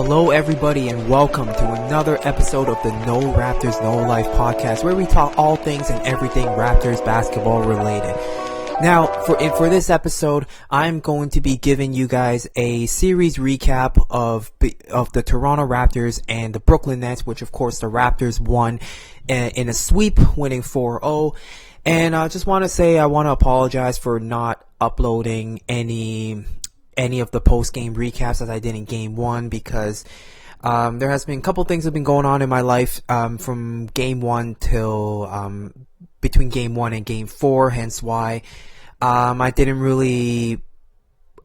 Hello everybody and welcome to another episode of the No Raptors No Life podcast, where we talk all things and everything Raptors basketball related. Now, for this episode, I'm going to be giving you guys a series recap of the Toronto Raptors and the Brooklyn Nets, which of course the Raptors won in a sweep, winning 4-0. And I just want to say I want to apologize for not uploading any of the post-game recaps as I did in Game 1, because there has been a couple things that have been going on in my life from Game 1 till between Game 1 and Game 4, hence why I didn't really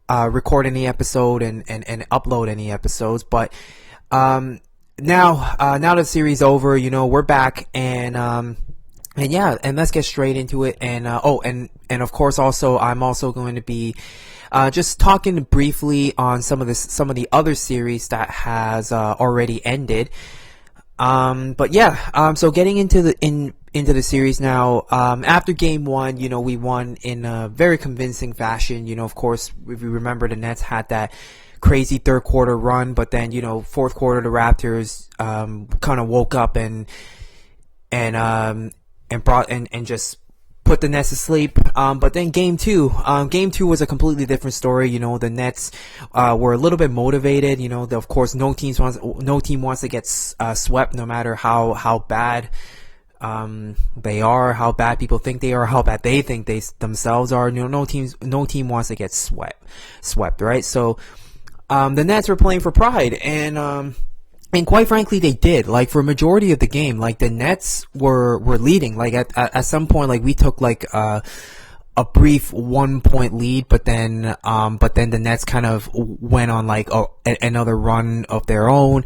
record any episode and upload any episodes. But now the series over, we're back, and let's get straight into it. And of course also I'm also going to be just talking briefly on some of the other series that has already ended. So getting into the series now, after Game 1, we won in a very convincing fashion. Of course, if you remember, the Nets had that crazy third quarter run, but then, fourth quarter, the Raptors kind of woke up and just put the Nets to sleep. But then Game 2 was a completely different story. The Nets were a little bit motivated. Of course, no team wants to get swept, no matter how bad they are, how bad people think they are, how bad they think they themselves are. No team wants to get swept, right? So the Nets were playing for pride, and quite frankly, they did. Like, for a majority of the game, like, the Nets were leading. Like, at some point, like, we took like a brief 1-point lead, but then the Nets kind of went on like another run of their own,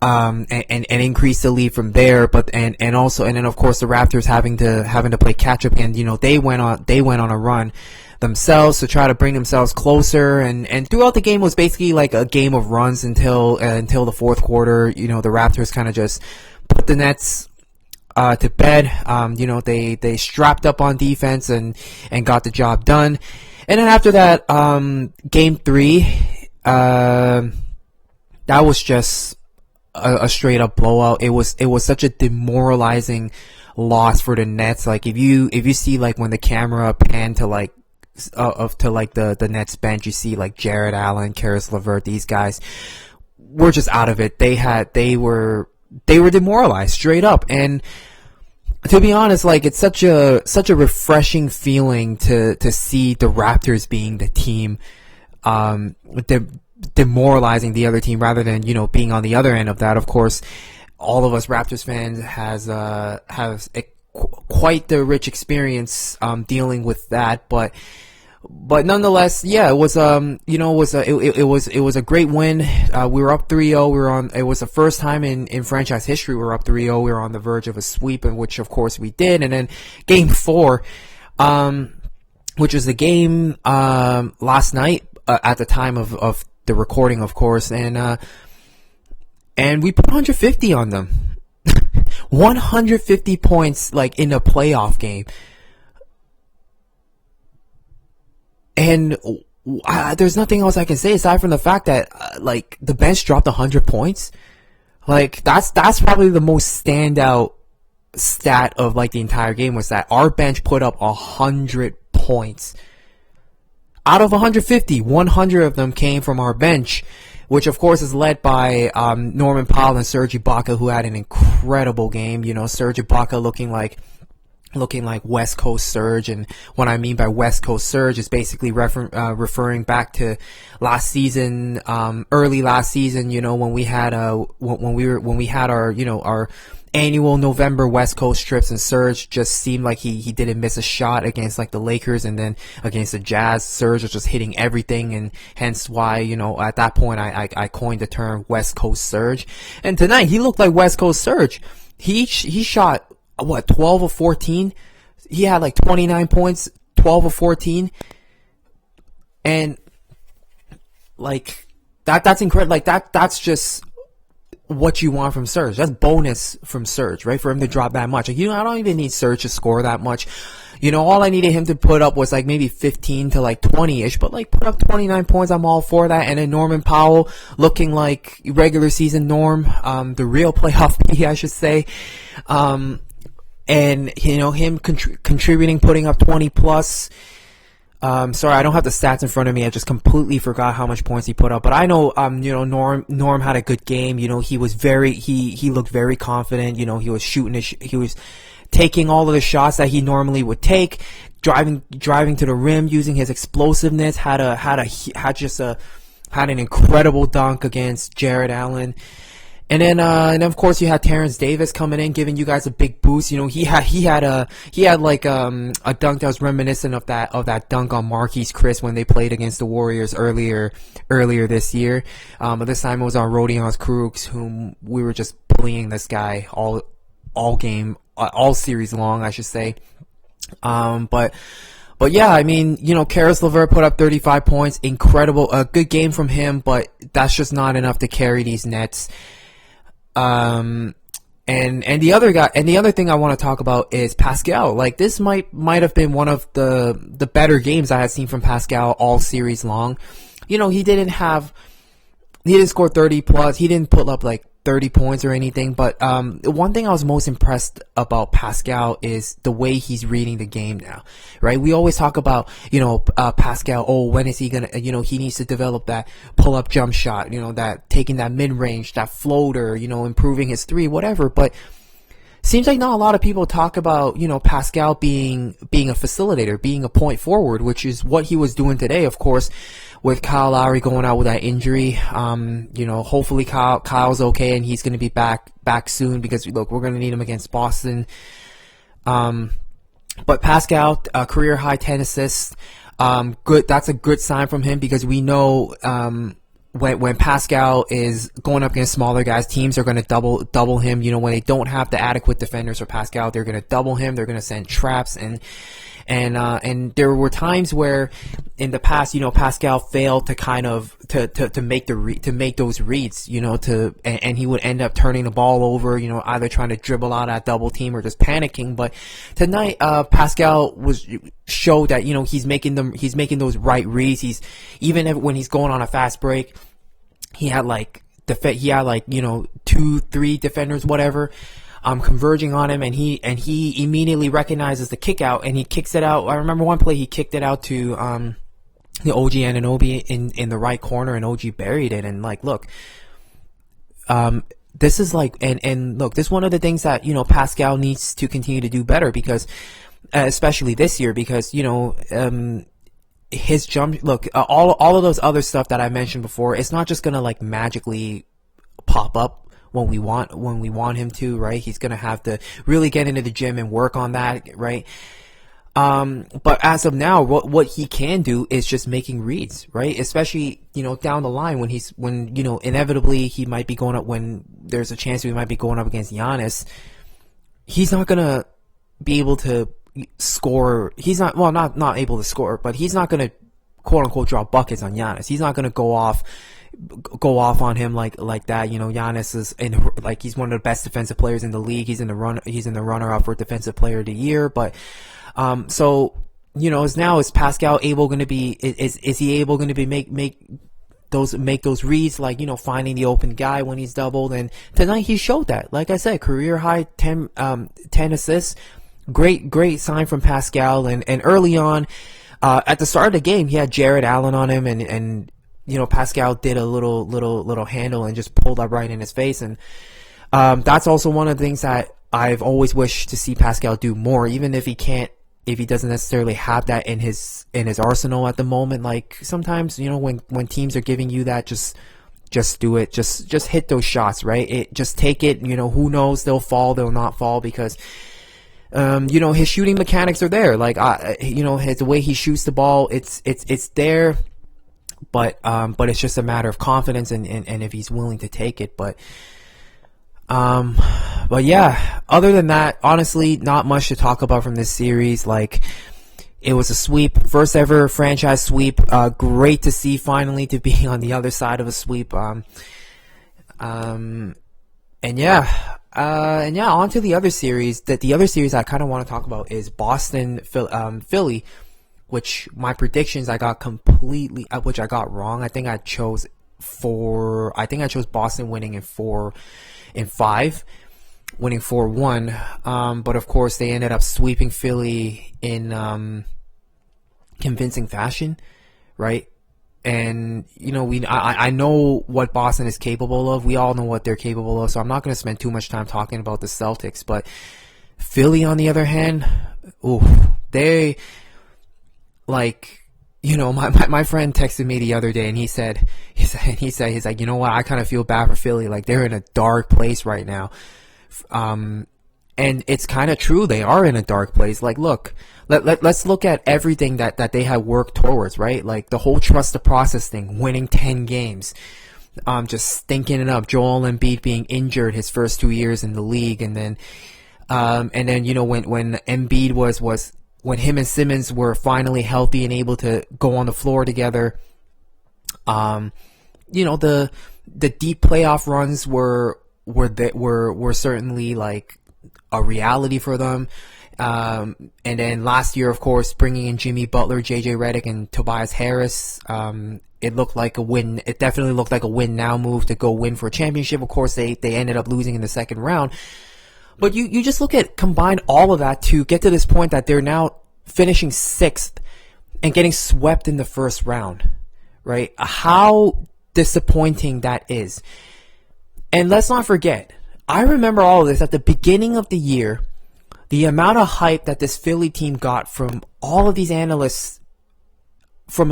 and increased the lead from there. But and then of course the Raptors having to play catch up, and they went on a run themselves to try to bring themselves closer, and throughout the game was basically like a game of runs until the fourth quarter. The Raptors kind of just put the Nets to bed. They strapped up on defense and got the job done. And then after that, Game 3, that was just a straight up blowout. It was such a demoralizing loss for the Nets. Like, if you see, like, when the camera panned to like the Nets bench, you see like Jared Allen, Karis LeVert, these guys were just out of it. They were demoralized straight up. And to be honest, like, it's such a refreshing feeling to see the Raptors being the team demoralizing the other team, rather than being on the other end of that. Of course, all of us Raptors fans have quite the rich experience dealing with that, but nonetheless, yeah, it was it was a great win. We were up 3-0. It was the first time in franchise history we were up 3-0. We were on the verge of a sweep, in which of course we did. And then Game 4, which was the game last night at the time of the recording, of course, and we put 150 on them. 150 points, like, in a playoff game. And there's nothing else I can say aside from the fact that like, the bench dropped 100 points. Like, that's probably the most standout stat of like the entire game, was that our bench put up 100 points. Out of 150, 100 of them came from our bench, which of course is led by Norman Powell and Serge Ibaka, who had an incredible game. Serge Ibaka looking like West Coast Surge. And what I mean by West Coast Surge is basically referring back to last season, early last season, when we had when we had our annual November West Coast trips, and Serge just seemed like he didn't miss a shot against like the Lakers, and then against the Jazz, Serge was just hitting everything, and hence why, at that point I coined the term West Coast Surge. And tonight he looked like West Coast Surge. He shot 12 of 14. He had like 29 points, 12 of 14, and like that's incredible. Like, that's just what you want from Serge. That's bonus from Serge, right? For him to drop that much. Like, I don't even need Serge to score that much. All I needed him to put up was like maybe 15 to like 20-ish, but like put up 29 points, I'm all for that. And then Norman Powell looking like regular season Norm, the real playoff P, I should say. And, him contributing, putting up 20 plus. Sorry, I don't have the stats in front of me. I just completely forgot how much points he put up. But I know, Norm had a good game. He was he looked very confident. He was shooting, he was taking all of the shots that he normally would take, driving to the rim, using his explosiveness. Had an incredible dunk against Jared Allen. And then of course you had Terrence Davis coming in, giving you guys a big boost. He had a dunk that was reminiscent of that dunk on Marquise Chris when they played against the Warriors earlier this year. But this time it was on Rodion Krug, whom we were just bullying this guy all game, all series long, I should say. But yeah, I mean, Karis LeVert put up 35 points, incredible, a good game from him, but that's just not enough to carry these Nets. And the other thing I want to talk about is Pascal. Like, this might have been one of the better games I had seen from Pascal all series long. He didn't score 30 plus. He didn't put up like 30 points or anything, but one thing I was most impressed about Pascal is the way he's reading the game now, right? We always talk about, Pascal, when is he gonna, he needs to develop that pull-up jump shot, that taking that mid-range, that floater, improving his three, whatever, but seems like not a lot of people talk about, Pascal being a facilitator, being a point forward, which is what he was doing today, of course, with Kyle Lowry going out with that injury. Hopefully Kyle's okay and he's going to be back soon, because look, we're going to need him against Boston. But Pascal, career high 10 assists. Good. That's a good sign from him, because we know, when Pascal is going up against smaller guys, teams are going to double him. When they don't have the adequate defenders for Pascal, they're going to double him. They're going to send traps, and there were times where in the past, Pascal failed to kind of to make those reads, and he would end up turning the ball over, either trying to dribble out at double team or just panicking. But tonight, Pascal showed that he's making those right reads. He's when he's going on a fast break, he had 2-3 defenders, whatever, converging on him, and he immediately recognizes the kick out and he kicks it out. I remember one play he kicked it out to the OG Anunoby in the right corner, and OG buried it. And look, this is look, this is one of the things that Pascal needs to continue to do better, because especially this year, because his jump, look, all of those other stuff that I mentioned before, it's not just gonna magically pop up when we want him to, right? He's gonna have to really get into the gym and work on that, right? But as of now, what he can do is just making reads, right? Especially, down the line when inevitably he might be going up, when there's a chance we might be going up against Giannis. He's not gonna be able to score. He's not able to score, but he's not gonna quote unquote draw buckets on Giannis. He's not gonna go off on him like that. Giannis is he's one of the best defensive players in the league. He's in the runner up for defensive player of the year. But is Pascal able going to be? Is he able going to be make those reads, finding the open guy when he's doubled? And tonight he showed that. Like I said, career high 10 assists. Great sign from Pascal. And early on, at the start of the game, he had Jared Allen on him, and Pascal did a little handle and just pulled up right in his face. And that's also one of the things that I've always wished to see Pascal do more, even if he doesn't necessarily have that in his arsenal at the moment. Like, sometimes, when teams are giving you that, just do it. Just hit those shots, right? Just take it. Who knows? They'll fall, they'll not fall, because his shooting mechanics are there. The way he shoots the ball, it's there. But it's just a matter of confidence and if he's willing to take it. But yeah, other than that, honestly, not much to talk about from this series. It was a sweep, first ever franchise sweep. Great to see finally to be on the other side of a sweep. On to the other series. The other series I kind of want to talk about is Boston, Philly, which my predictions I got completely, which I got wrong. I think I chose Boston winning in 5, winning 4-1. But of course they ended up sweeping Philly in convincing fashion, right? And I know what Boston is capable of. We all know what they're capable of. So I'm not going to spend too much time talking about the Celtics. But Philly, on the other hand, they my friend texted me the other day, and he's like, you know what? I kind of feel bad for Philly. Like, they're in a dark place right now. And it's kind of true. They are in a dark place. Like, look, let's look at everything that they have worked towards, right? Like the whole trust the process thing, winning 10 games, just stinking it up. Joel Embiid being injured his first 2 years in the league, and then when Embiid was when him and Simmons were finally healthy and able to go on the floor together, the deep playoff runs were certainly like a reality for them. And then last year, of course, bringing in Jimmy Butler, JJ Redick, and Tobias Harris, it looked like a win. It definitely looked like a win now move to go win for a championship. Of course, they ended up losing in the second round. But you just combine all of that to get to this point that they're now finishing 6th and getting swept in the first round, right? How disappointing that is. And let's not forget, I remember all of this at the beginning of the year, the amount of hype that this Philly team got from all of these analysts from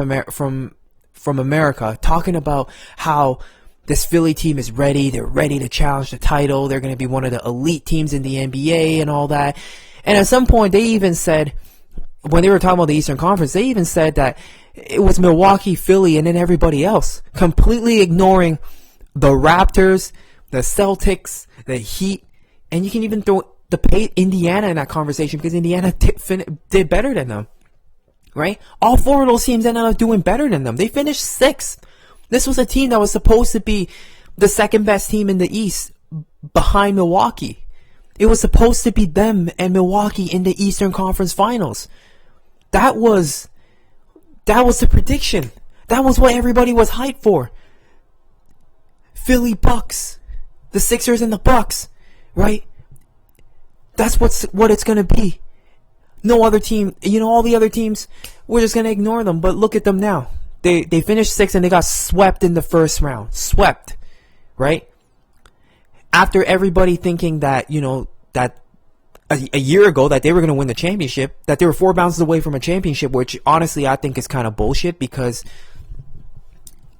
America talking about how this Philly team is ready. They're ready to challenge the title. They're going to be one of the elite teams in the NBA and all that. And at some point, they even said, when they were talking about the Eastern Conference, they even said that it was Milwaukee, Philly, and then everybody else, completely ignoring the Raptors, the Celtics, the Heat, and you can even throw Indiana in that conversation because Indiana did better than them, right? All 4 of those teams ended up doing better than them. They finished 6th. This was a team that was supposed to be the second best team in the East behind Milwaukee. It was supposed to be them and Milwaukee in the Eastern Conference Finals. That was the prediction. That was what everybody was hyped for. Philly Bucks, the Sixers and the Bucks, right? That's what it's going to be. No other team, all the other teams, we're just going to ignore them. But look at them now. They finished 6th and they got swept in the first round. Swept, right? After everybody thinking that, that a year ago that they were going to win the championship, that they were 4 bounces away from a championship, which honestly I think is kind of bullshit because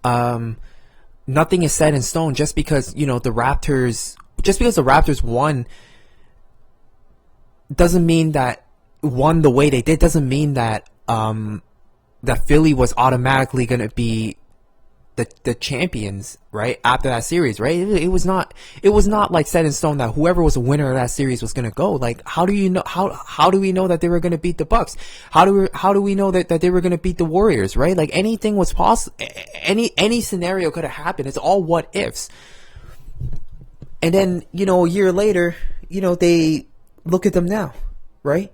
nothing is set in stone. Just because, the Raptors won doesn't mean that won the way they did, doesn't mean that that Philly was automatically going to be the champions, right? After that series, right? It was not like set in stone that whoever was the winner of that series was going to go. Like, how do you know? How do we know that they were going to beat the Bucks? How do we know that they were going to beat the Warriors, right? Like, anything was possible. Any scenario could have happened. It's all what ifs. And then, a year later, they look at them now, right?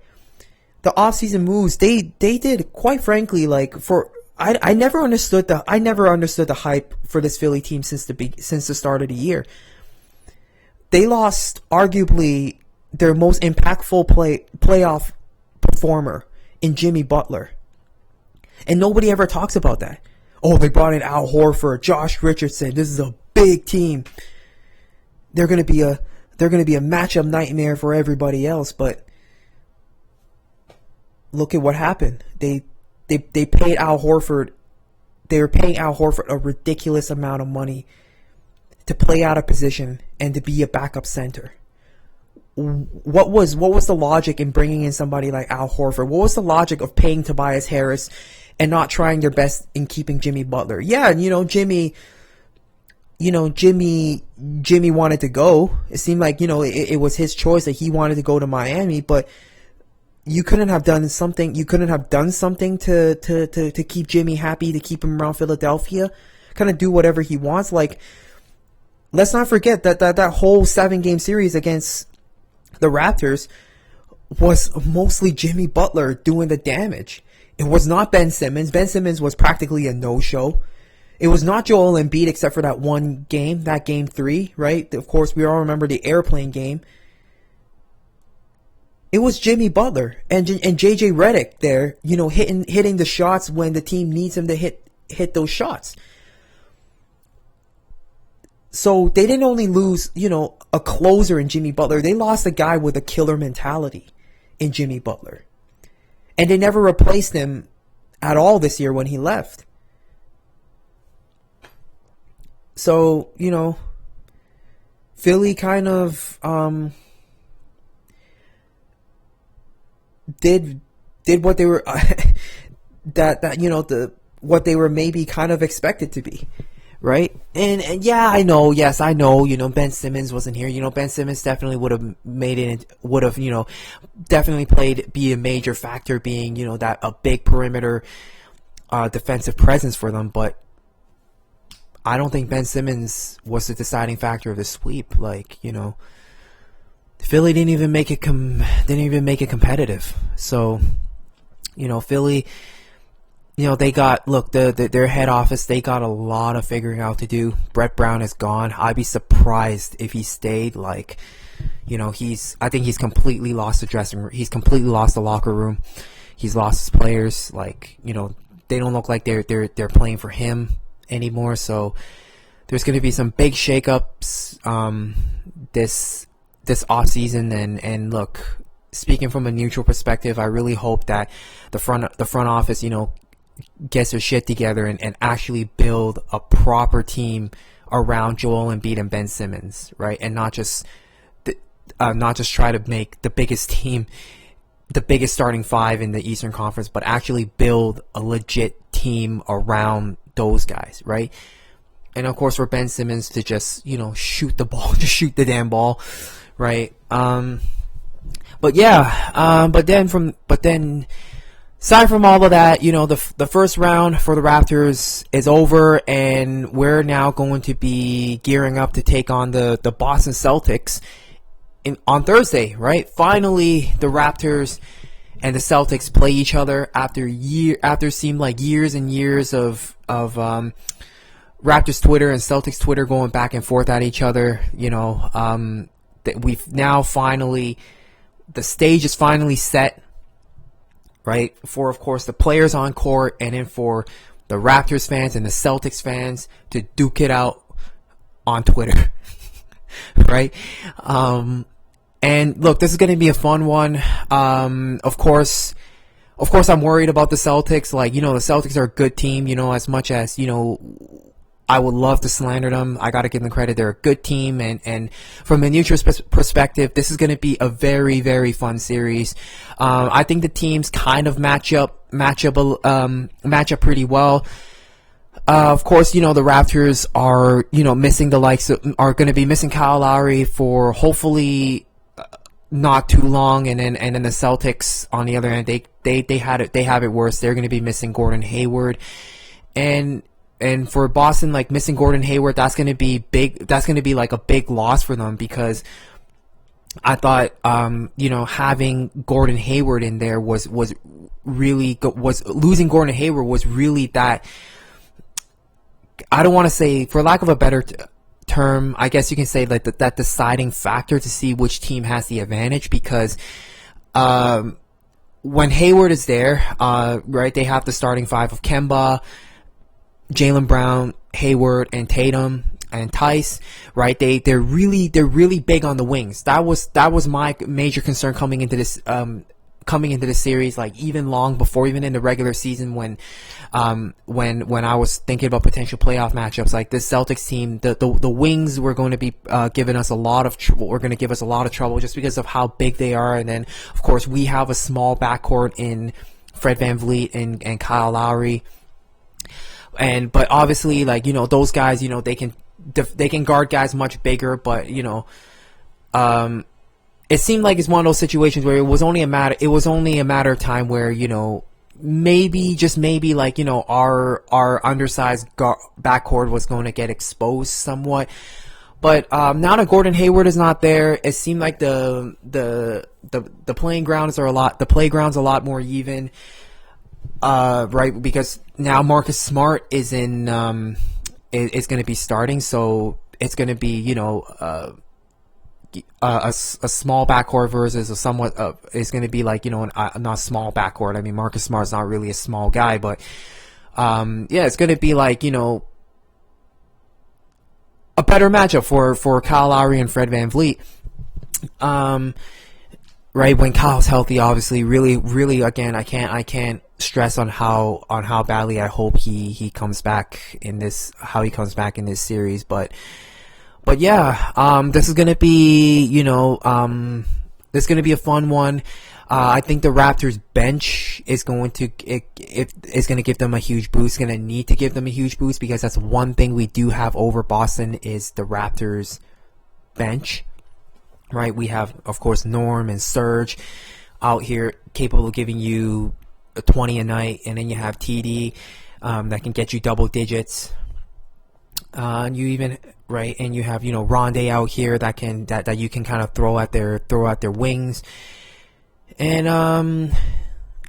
The offseason moves, they did, quite frankly, like, I never understood the hype for this Philly team since the start of the year. They lost arguably their most impactful playoff performer in Jimmy Butler. And nobody ever talks about that. Oh, they brought in Al Horford, Josh Richardson. This is a big team. They're going to be a matchup nightmare for everybody else, but look at what happened. They paid Al Horford. They were paying Al Horford a ridiculous amount of money to play out of position and to be a backup center. What was the logic in bringing in somebody like Al Horford? What was the logic of paying Tobias Harris and not trying their best in keeping Jimmy Butler? Yeah, Jimmy wanted to go. It seemed like, it was his choice that he wanted to go to Miami, but you couldn't have done something. You couldn't have done something to keep Jimmy happy, to keep him around Philadelphia, kind of do whatever he wants. Like, let's not forget that whole 7-game series against the Raptors was mostly Jimmy Butler doing the damage. It was not Ben Simmons. Ben Simmons was practically a no-show. It was not Joel Embiid except for that one game, that game 3, right? Of course, we all remember the airplane game. It was Jimmy Butler and JJ Redick there, hitting the shots when the team needs him to hit those shots. So they didn't only lose, a closer in Jimmy Butler. They lost a guy with a killer mentality in Jimmy Butler. And they never replaced him at all this year when he left. So, Philly kind of did what they were what they were maybe kind of expected to be. Right? And yeah, I know, Ben Simmons wasn't here. Ben Simmons definitely would have definitely be a major factor being, that a big perimeter defensive presence for them, but I don't think Ben Simmons was the deciding factor of the sweep. Philly didn't even make it competitive. So, Philly, they got, their head office, they got a lot of figuring out to do. Brett Brown is gone. I'd be surprised if he stayed. I think he's completely lost the dressing room. He's completely lost the locker room. He's lost his players. They don't look like they're playing for him anymore. So there's going to be some big shakeups this offseason. And look, speaking from a neutral perspective, I really hope that the front office, gets their shit together and actually build a proper team around Joel Embiid and Ben Simmons, right? And not just try to make the biggest team, the biggest starting 5 in the Eastern Conference, but actually build a legit team around those guys, right? And of course for Ben Simmons to just, shoot the ball, just shoot the damn ball, right? But then aside from all of that, the first round for the Raptors is over, and we're now going to be gearing up to take on the Boston Celtics on Thursday, right? Finally, the Raptors and the Celtics play each other after seemed like years and years of Raptors Twitter and Celtics Twitter going back and forth at each other. That we've now finally, the stage is finally set. Right, for, of course, the players on court, and then for the Raptors fans and the Celtics fans to duke it out on Twitter. Right? And look, this is going to be a fun one. Of course, I'm worried about the Celtics. The Celtics are a good team, as much as, I would love to slander them. I got to give them credit. They're a good team. And from a neutral perspective, this is going to be a very, very fun series. I think the teams kind of match up pretty well. Of course, the Raptors are, missing are going to be missing Kyle Lowry for hopefully not too long. And then the Celtics, on the other hand, they have it worse. They're going to be missing Gordon Hayward. And for Boston, missing Gordon Hayward, that's going to be big. That's going to be a big loss for them, because I thought, having Gordon Hayward in there was really good. Losing Gordon Hayward was really that. I don't want to say, for lack of a better term, I guess you can say that deciding factor to see which team has the advantage, because when Hayward is there, right, they have the starting 5 of Kemba, Jaylen Brown, Hayward, and Tatum and Tice, right? They're really big on the wings. That was my major concern coming into this series, even long before, even in the regular season, when I was thinking about potential playoff matchups. This Celtics team, the wings were going to be giving us a lot of trouble. We're going to give us a lot of trouble just because of how big they are, and then of course we have a small backcourt in Fred VanVleet and Kyle Lowry. But obviously, those guys, they can guard guys much bigger, but it seemed like it's one of those situations where it was only a matter of time where, maybe our undersized backcourt was going to get exposed somewhat. But now that Gordon Hayward is not there, it seemed like the playground's a lot more even, right? Because now Marcus Smart is going to be starting, so it's going to be a small backcourt versus a somewhat it's going to be like not small backcourt. I mean, Marcus Smart's not really a small guy, but it's going to be like a better matchup for Kyle Lowry and Fred VanVleet. Right, when Kyle's healthy, obviously, really again, I can't stress on how badly I hope he comes back in this series, but yeah, this is gonna be this is gonna be a fun one. I think the Raptors bench is going to give them a huge boost. Going to need to give them a huge boost because that's one thing we do have over Boston is the Raptors bench. Right, we have, of course, Norm and Serge out here capable of giving you 20 a night, and then you have TD that can get you double digits. And you even and you have Rondé out here that you can kind of throw at their wings, and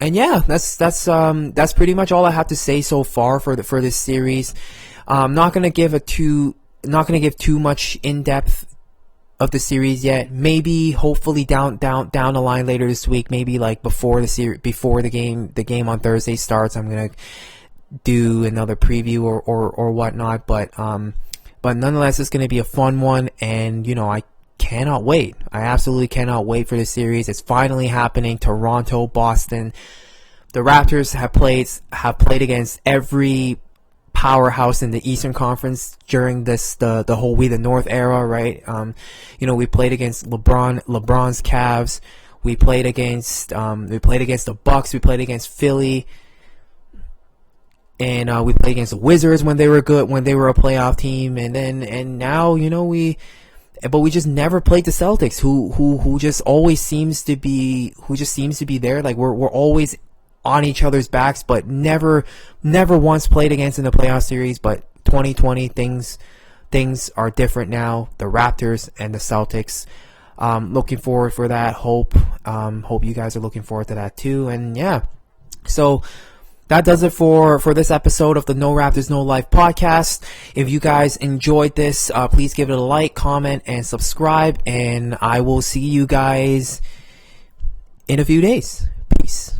yeah, that's pretty much all I have to say so far for this series. I'm not gonna give too much in depth of the series yet. Maybe hopefully down the line later this week, maybe like before the game on Thursday starts, I'm gonna do another preview or whatnot, but nonetheless it's gonna be a fun one, and I cannot wait. I absolutely cannot wait for this series. It's finally happening. Toronto, Boston. The Raptors have played against every powerhouse in the Eastern Conference during the whole We the North era, right? We played against LeBron's Cavs. We played against the Bucks. We played against Philly, and we played against the Wizards when they were good, when they were a playoff team. And now we just never played the Celtics, who just always seems to be there. Like we're always on each other's backs, but never once played against in the playoff series. But 2020 things are different now. The Raptors and the Celtics. Looking forward for that. Hope you guys are looking forward to that too. And yeah, so that does it for this episode of the No Raptors No Life podcast. If you guys enjoyed this, please give it a like, comment, and subscribe. And I will see you guys in a few days. Peace.